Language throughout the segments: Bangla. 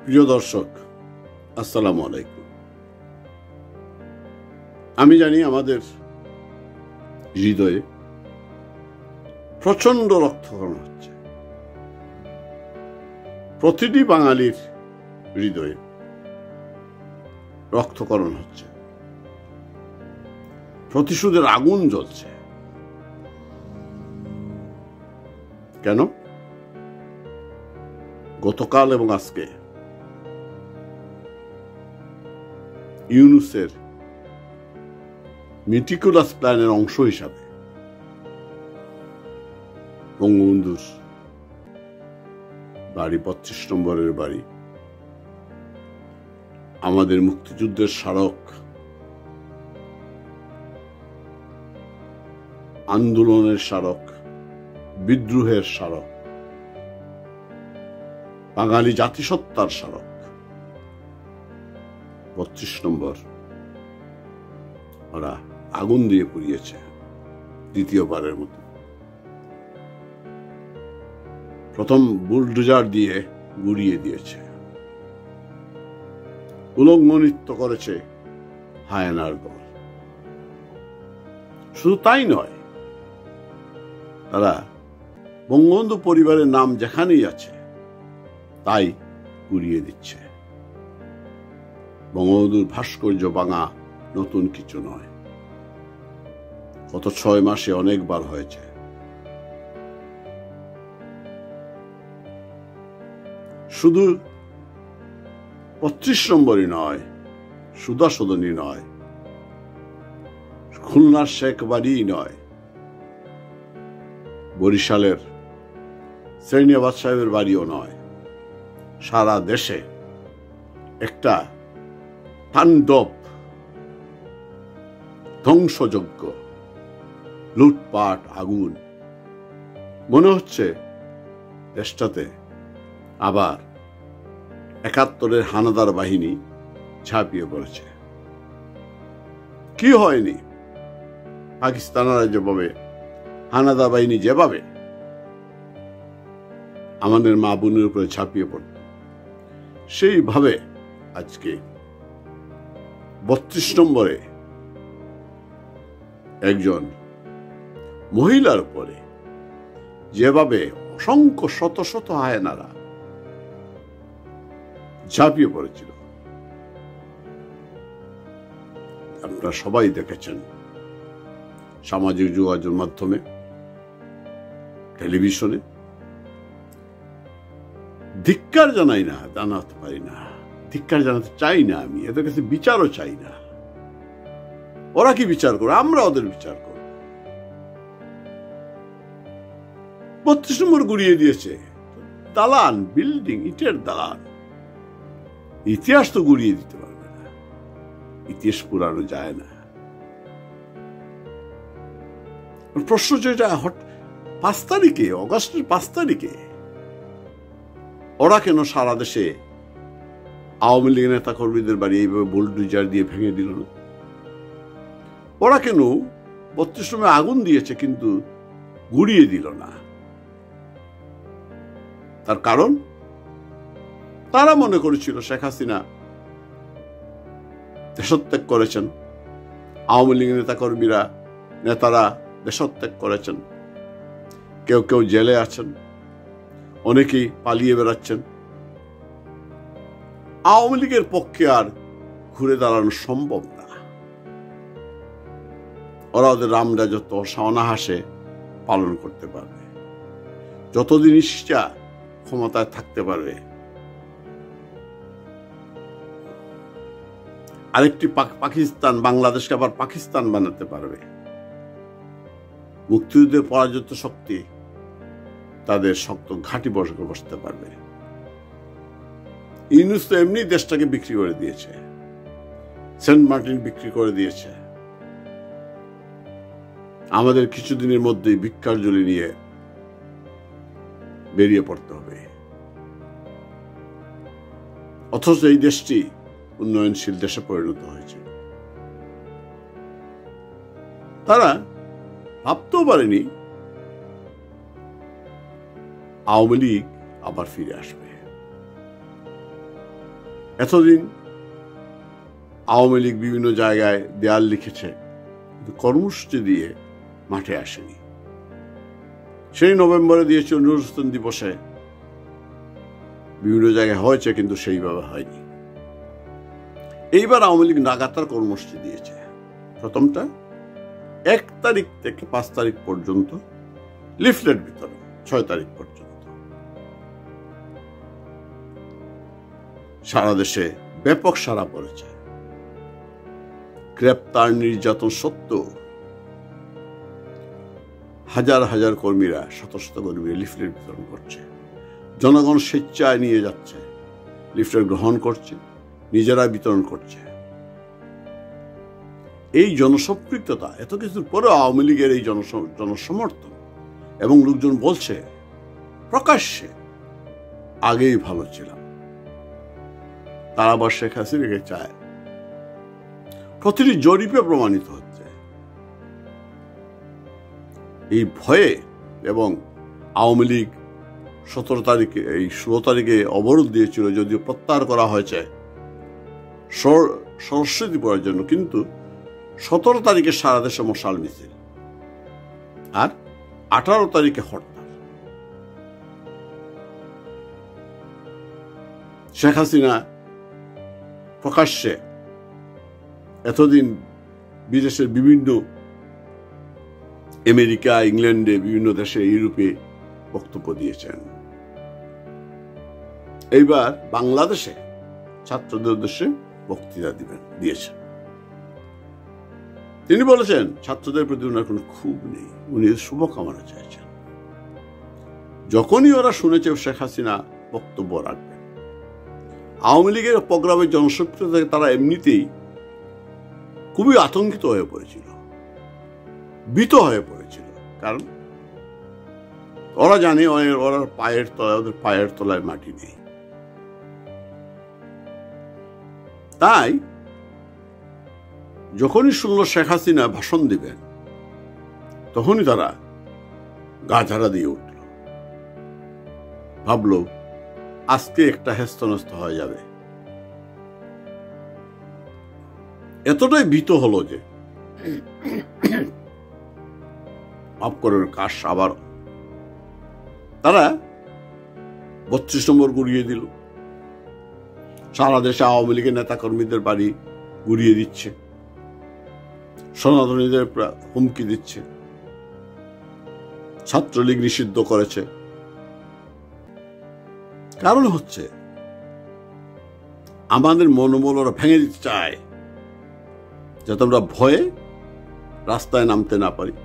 প্রিয় দর্শক, আসসালামু আলাইকুম। আমি জানি আমাদের হৃদয়ে প্রচন্ড রক্তক্ষরণ হচ্ছে। প্রতিটি বাঙালির হৃদয়ে রক্তক্ষরণ হচ্ছে, প্রতিশোধের আগুন জ্বলছে। কেন? গতকাল এবং আজকে ইউনূসের মেটিকুলাস প্ল্যানের অংশ হিসাবে বঙ্গবন্ধুর বাড়ি ৩২ নম্বরের বাড়ি, আমাদের মুক্তিযুদ্ধের স্মারক, আন্দোলনের স্মারক, বিদ্রোহের স্মারক, বাঙালি জাতিসত্তার স্মারক ৩২ নম্বর ওরা আগুন দিয়ে পুড়িয়েছে দ্বিতীয়বারের মতো। প্রথম বুলডোজার দিয়ে গুড়িয়ে দিয়েছে, উলঙ্গনিত্য করেছে হায়নার দল। শুধু তাই নয়, তারা বঙ্গবন্ধু পরিবারের নাম যেখানেই আছে তাই পুড়িয়ে দিচ্ছে। বঙ্গবন্ধুর ভাস্কর্য ভাঙা নতুন কিছু নয়, গত ৬ মাসে অনেকবার হয়েছে। শুধু ৩২ নম্বরই নয়, সুধাসদনী নয়, খুলনার শেখ বাড়ি নয়, বরিশালের শ্রেণিয়াবাদ সাহেবের বাড়িও নয়। সারা দেশে একটা তাণ্ডব, ধ্বংসযজ্ঞ, লুটপাট, আগুন। মনে হচ্ছে দেশটাতে আবার ৭১-এর হানাদার বাহিনী ঝাঁপিয়ে পড়েছে। কি হয়নি? পাকিস্তানরা যেভাবে, হানাদার বাহিনী যেভাবে আমাদের মা বোনের উপরে ঝাঁপিয়ে পড়ত, সেইভাবে আজকে ৩২ নম্বরে একজন মহিলার উপরে যেভাবে অসংখ্য শত শত হায়নারা ঝাঁপিয়ে পড়েছিল, আপনারা সবাই দেখেছেন সামাজিক যোগাযোগ মাধ্যমে, টেলিভিশনে। ধিক্কার জানাই না, জানাতে পারি না, ধিক্কার জানাতে চাই না। আমি এদের কাছে বিচারও চাই না। ওরা কি বিচার করে, আমরা ওদের বিচার করব। ৩২ নম্বর গুড়িয়ে দিয়েছে, দালান, বিল্ডিং, ইটের দালান। ইতিহাস তো গুড়িয়ে দিতে পারবে না, ইতিহাস পুরানো যায় না। প্রশ্ন যেটা ৫ তারিখে, অগস্টের ৫ তারিখে ওরা কেন সারা দেশে আওয়ামী লীগ নেতা কর্মীদের বাড়ি এইভাবে বুলডোজার দিয়ে ভেঙে দিল না? ওরা কেন ৩২ নম্বরে আগুন দিয়েছে কিন্তু গুড়িয়ে দিল না? তার কারণ, তারা মনে করেছিল শেখ হাসিনা দেশত্যাগ করেছেন, আওয়ামী লীগ নেতা কর্মীরা, নেতারা দেশত্যাগ করেছেন, কেউ কেউ জেলে আছেন, অনেকেই পালিয়ে বেড়াচ্ছেন। আওয়ামী লীগের পক্ষে আর ঘুরে দাঁড়ানো সম্ভব না। ওরা ওদের রামরাজত্ব অনায়াসে পালন করতে পারবে, যতদিন ইচ্ছা ক্ষমতায় থাকতে পারবে। আরেকটি পাকিস্তান, বাংলাদেশকে আবার পাকিস্তান বানাতে পারবে। মুক্তিযুদ্ধের পরাজিত শক্তি তাদের শক্ত ঘাঁটি বসতে পারবে। ইউনূস তো এমনি দেশটাকে বিক্রি করে দিয়েছে, সেন্ট মার্টিন বিক্রি করে দিয়েছে। আমাদের কিছুদিনের মধ্যেই ভিক্ষার ঝুলি নিয়ে বেরিয়ে পড়তে হবে। অথচ এই দেশটি উন্নয়নশীল দেশে পরিণত হয়েছে। তারা ভাবতেও পারেনি আওয়ামী লীগ আবার ফিরে আসবে। এতদিন আওয়ামী লীগ বিভিন্ন জায়গায় দেয়াল লিখেছে, কিন্তু কর্মসূচি দিয়ে মাঠে আসেনি। সেই নভেম্বরে দিয়েছে নজরুল দিবসে, বিভিন্ন জায়গায় হয়েছে, কিন্তু সেইভাবে হয়নি। এইবার আওয়ামী লীগ লাগাতার কর্মসূচি দিয়েছে। প্রথমটা 1 তারিখ থেকে 5 তারিখ পর্যন্ত লিফলেট বিতরণ, 6 তারিখ পর্যন্ত সারা দেশে ব্যাপক সাড়া পড়েছে। গ্রেপ্তার নির্যাতন সত্ত্বেও হাজার হাজার কর্মীরা, শত শত কর্মীরা লিফলেট বিতরণ করছে। জনগণ স্বেচ্ছায় নিয়ে যাচ্ছে, লিফলেট গ্রহণ করছে, নিজেরা বিতরণ করছে। এই জনসম্পৃক্ততা, এত কিছুর পরে আওয়ামী লীগের এই জনসমর্থন, এবং লোকজন বলছে প্রকাশ্যে আগেই ভালো ছিলাম, তারা আবার শেখ হাসিনাকে চায়। প্রতিটি জরিপে প্রমাণিত হচ্ছে। এই ভয়ে, এবং আওয়ামী লীগ 17 তারিখে, এই 16 তারিখে অবরোধ দিয়েছিল, যদিও প্রত্যাহার করা হয়েছে সরস্বতী পূজার জন্য, কিন্তু 17 তারিখে সারা দেশে মশাল মিছিল, আর 18 তারিখে হরতাল। শেখ হাসিনা প্রকাশ্যে এতদিন বিদেশের বিভিন্ন, আমেরিকা, ইংল্যান্ডে, বিভিন্ন দেশে, ইউরোপে বক্তব্য দিয়েছেন। এইবার বাংলাদেশে ছাত্রদের উদ্দেশ্যে বক্তৃতা দিয়েছেন। তিনি বলেছেন ছাত্রদের প্রতি ওনার কোনো ক্ষোভ নেই, উনি শুভকামনা চাইছেন। যখনই ওরা শুনেছে শেখ হাসিনা বক্তব্য রাখবেন, আওয়ামী লীগের প্রোগ্রামের জনসংখ্যা থেকে তারা এমনিতেই খুবই আতঙ্কিত হয়ে পড়েছিল, ভীত হয়ে পড়েছিল। কারণ ওরা জানে ওরা পায়ের তলায়, ওদের পায়ের তলায় মাটি নেই। তাই যখনই শুনল শেখ হাসিনা ভাষণ দিবেন, তখনই তারা গা ঝাড়া দিয়ে উঠল, ভাবল আজকে একটা হেস্তনস্ত হয়ে যাবে। এতটাই ভীত হলো যে মাফ করে কাশ আবার তারা 32 নম্বর গুড়িয়ে দিল। সারা দেশে আওয়ামী লীগের নেতা কর্মীদের বাড়ি গুড়িয়ে দিচ্ছে, সনাতনীদের হুমকি দিচ্ছে, ছাত্রলীগ নিষিদ্ধ করেছে। কারণ হচ্ছে আমাদের মনোবল ওরা ভেঙে দিতে চায়, যাতে আমরা ভয়ে রাস্তায় নামতে না পারি,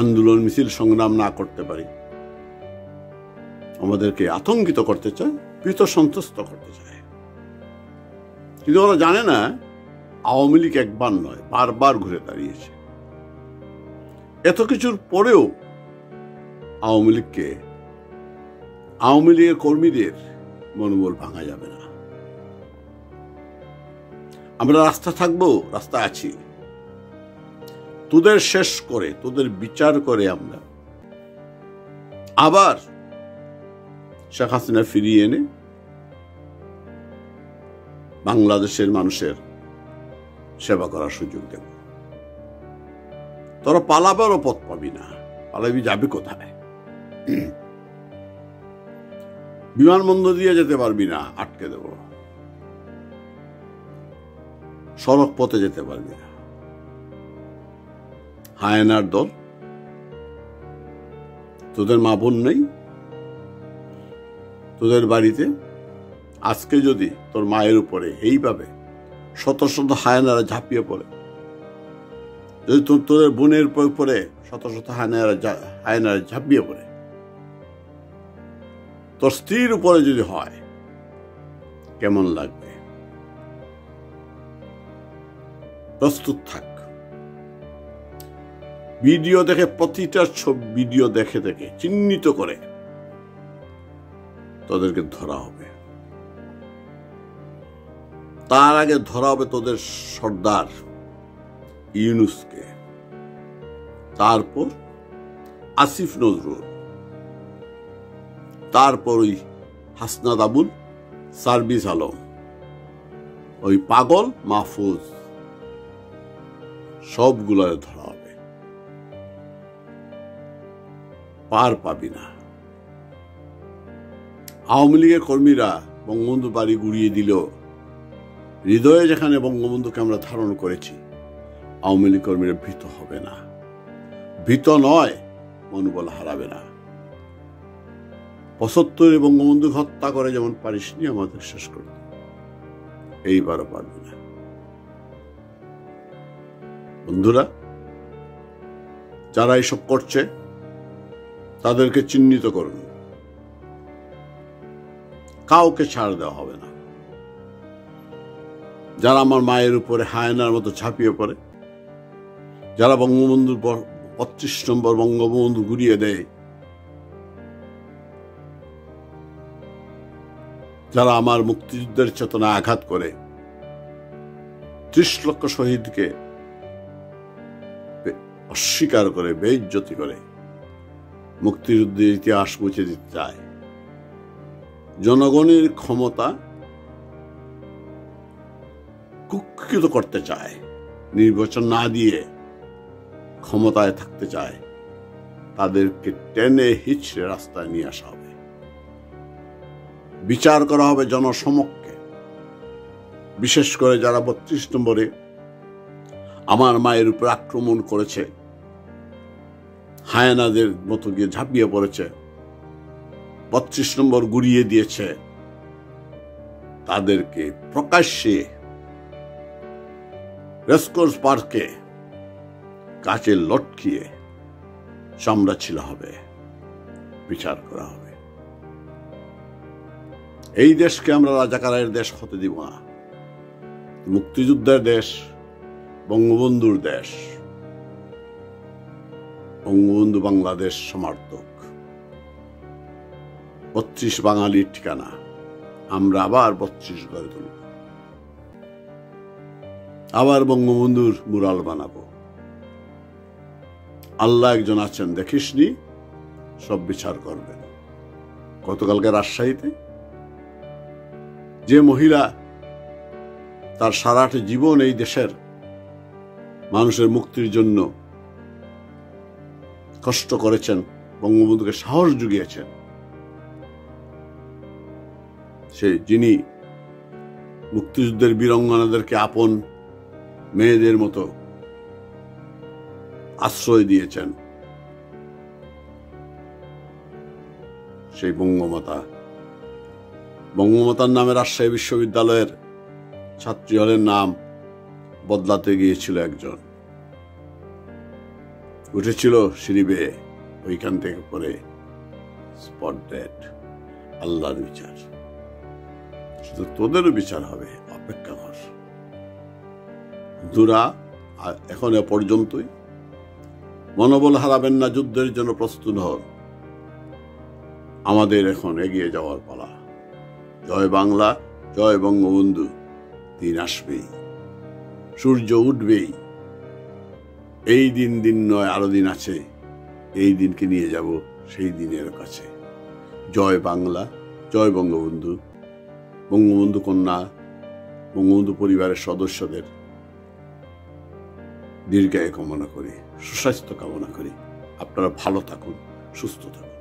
আন্দোলন মিছিল সংগ্রাম না করতে পারি। আমাদেরকে আতঙ্কিত করতে চায়, ভীত সন্ত্রস্ত করতে চায়। কিন্তু ওরা জানে না আওয়ামী লীগ একবার নয়, বারবার ঘুরে দাঁড়িয়েছে। এত কিছুর পরেও আওয়ামী লীগের কর্মীদের মনোবল ভাঙা যাবে না। আমরা রাস্তা থাকবো, রাস্তা আছি, তোদের শেষ করে, তোদের বিচার করে আমরা আবার শেখ হাসিনা ফিরিয়ে এনে বাংলাদেশের মানুষের সেবা করার সুযোগ দেব। তোরা পালাবারও পথ পাবি না, পালাবি যাবে কোথায়? বিমানবন্দর দিয়ে যেতে পারবি না, আটকে দেব। সড়ক পথে যেতে পারবি না। হায়নার দল, তোদের মা বোন নেই, তোদের বাড়িতে আজকে যদি তোর মায়ের উপরে এইভাবে শত শত হায়নারা ঝাঁপিয়ে পড়ে, যদি তোদের বোনের উপরে শত শত হায়নারা ঝাঁপিয়ে পড়ে, তোর স্ত্রীর উপরে যদি হয়, কেমন লাগবে? প্রস্তুত থাক। ভিডিও দেখে, প্রতিটা ভিডিও দেখে দেখে চিহ্নিত করে তোদেরকে ধরা হবে। তার আগে ধরা হবে তোদের সর্দার ইউনূসকে, তারপর আসিফ নজরুল, তারপর ওই হাসনাত আবুল, সার্ভিস আলম, ওই পাগল মাহফুজ, সবগুলারে ধরা হবে, পার পাবি না। আওয়ামী লীগের কর্মীরা বঙ্গবন্ধু বাড়ি গুড়িয়ে দিল, হৃদয়ে যেখানে বঙ্গবন্ধুকে আমরা ধারণ করেছি, আওয়ামী লীগ কর্মীরা ভীত হবে না, ভীত নয়, মনোবল হারাবে না। ৭৫ বঙ্গবন্ধু হত্যা করে যেমন পারিসনি আমাদের শেষ করতে, এইবারও পারবে না। বন্ধুরা, যারা এইসব করছে তাদেরকে চিহ্নিত করুন, কাউকে ছাড় দেওয়া হবে না। যারা আমার মায়ের উপরে হায়নার মতো ঝাঁপিয়ে পড়ে, যারা বঙ্গবন্ধুর ৩৫ নম্বর বঙ্গবন্ধু গুড়িয়ে দেয়, যারা আমার মুক্তিযুদ্ধের চেতনায় আঘাত করে, ৩০ লক্ষ শহীদকে অস্বীকার করে, বেইজ্জতি করে, মুক্তিযুদ্ধের ইতিহাস মুছে দিতে চায়, জনগণের ক্ষমতা কুক্ষিত করতে চায়, নির্বাচন না দিয়ে ক্ষমতায় থাকতে চায়, তাদেরকে টেনে হিচড়ে রাস্তায় নিয়ে আসা হবে, বিচার করা হবে জনসমক্ষে। বিশেষ করে যারা ৩২ নম্বরে আমার মায়ের উপর আক্রমণ করেছে, হায়নাদের মতো গিয়ে ঝাঁপিয়ে পড়েছে, ৩২ নম্বর গুড়িয়ে দিয়েছে, তাদেরকে প্রকাশ্যে রেসকোর্স পার্কে কাচে লটকিয়ে চামড়া ছিলা হবে, বিচার করা হবে। এই দেশকে আমরা রাজাকারের দেশ হতে দিব না। মুক্তিযুদ্ধের দেশ, বঙ্গবন্ধুর দেশ, বঙ্গবন্ধু বাংলাদেশ সমার্থক, ৩২ বাঙালির ঠিকানা। আমরা আবার ৩২ গড়ে তুলব, আবার বঙ্গবন্ধুর মুরাল বানাবো। আল্লাহ একজন আছেন, দেখিসনি, সব বিচার করবেন। গতকালকে রাজশাহীতে যে মহিলা তার সারাটা জীবন এই দেশের মানুষের মুক্তির জন্য কষ্ট করেছেন, বঙ্গবন্ধুকে সাহস জুগিয়েছেন, সে যিনি মুক্তিযুদ্ধের বীরাঙ্গনাদেরকে আপন মেয়েদের মতো আশ্রয় দিয়েছেন, সেই বঙ্গমাতার নামে রাজশাহী বিশ্ববিদ্যালয়ের ছাত্রী হলের নাম বদলাতে গিয়েছিল একজন, উঠেছিল সিঁড়ি বেয়ে, ওইখান থেকে পরে স্পট ডেড। আল্লাহর বিচার, শুধু তোদেরও বিচার হবে, অপেক্ষা কর। বন্ধুরা, এখন এ পর্যন্তই। মনোবল হারাবেন না, যুদ্ধের জন্য প্রস্তুত হন। আমাদের এখন এগিয়ে যাওয়ার পালা। জয় বাংলা, জয় বঙ্গবন্ধু। দিন আসবেই, সূর্য উঠবেই। এই দিন নয়, আরো দিন আছে। এই দিনকে নিয়ে যাব সেই দিনের কাছে। জয় বাংলা, জয় বঙ্গবন্ধু। বঙ্গবন্ধু কন্যা, বঙ্গবন্ধু পরিবারের সদস্যদের দীর্ঘায়ু কামনা করি, সুস্বাস্থ্য কামনা করি। আপনারা ভালো থাকুন, সুস্থ থাকুন।